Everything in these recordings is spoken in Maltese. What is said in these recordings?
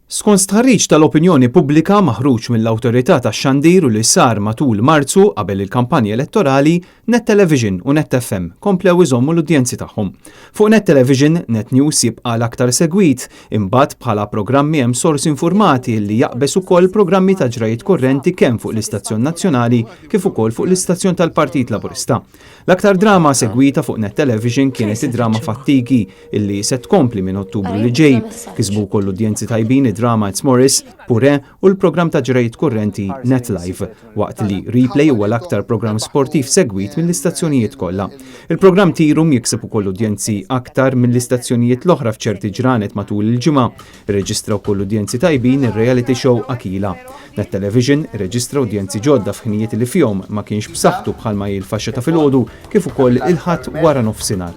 Skont stħarriġ tal-opinjoni pubblika maħruġ mill-Awtorità tax-Xandir u li sar matul Marzu qabel il-kampanja elettorali, Net Television u Net FM komplew iżommu l-udjenzi tagħhom. Fuq Net Television, Net News jibqa' l-aktar segwit, imbagħad bħala programmi hemm sors informati li jaqbes ukoll programmi ta' ġrajiet kurrenti kemm fuq l-Istazzjon Nazzjonali kif ukoll fuq l-Istazzjon tal-Partit Laburista. L-aktar drama segwita fuq Net Television kienet id-drama Fattiki illi se tkompli minn Ottubru li ġej. Kisbu wkoll udjenzi tajbin drama It's Morris, Pure u l-programm ta' ġrajiet kurrenti Net Live, waqt li Replay huwa l-aktar programm sportiv segwit mill-istazzjonijiet kollha. Il-programm Tirum jikseb ukoll udjenzi aktar mill-istazzjonijiet l-oħra f'ċerti ġranet matul il-ġimgħa. Irreġistra wkoll udjenzi tajbin ir-reality show Akila. Net Television irreġistra udjenzi ġodda f'ħinijiet li fihom ma kienx b'saħħtu bħalma jil-faxxa ta' filgħodu kif ukoll il-ħadd wara nofsinhar.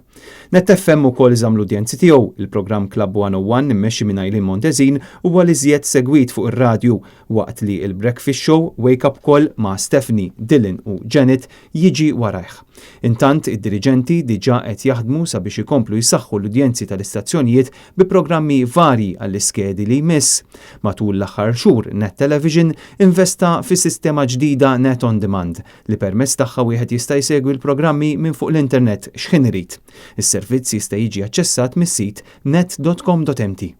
Net FM ukoll iżamm l-udjenzi tiegħu. Il-programm Club 101 immexxi minn Eileen Montezin huwa li żjed segwit fuq ir-radju waqt li il-Breakfast Show Wake Up Call ma' Stephanie, Dylan u Janet jiġi warajh. Intant id-diriġenti diġà qed jaħdmu sabiex ikomplu jsaħħu l-udjenzi tal-istazzjonijiet bi programmi varji għall-iskedi li jmiss. Matul l-aħħar xhur Net Television investa fi sistema ġdida Net On Demand li permezz tagħha wieħed jista' jsegwi l-programmi minn fuq l-internet x'ħin irid. Is-servizz jista' jiġi aċċessat mis-sit net.com.mt.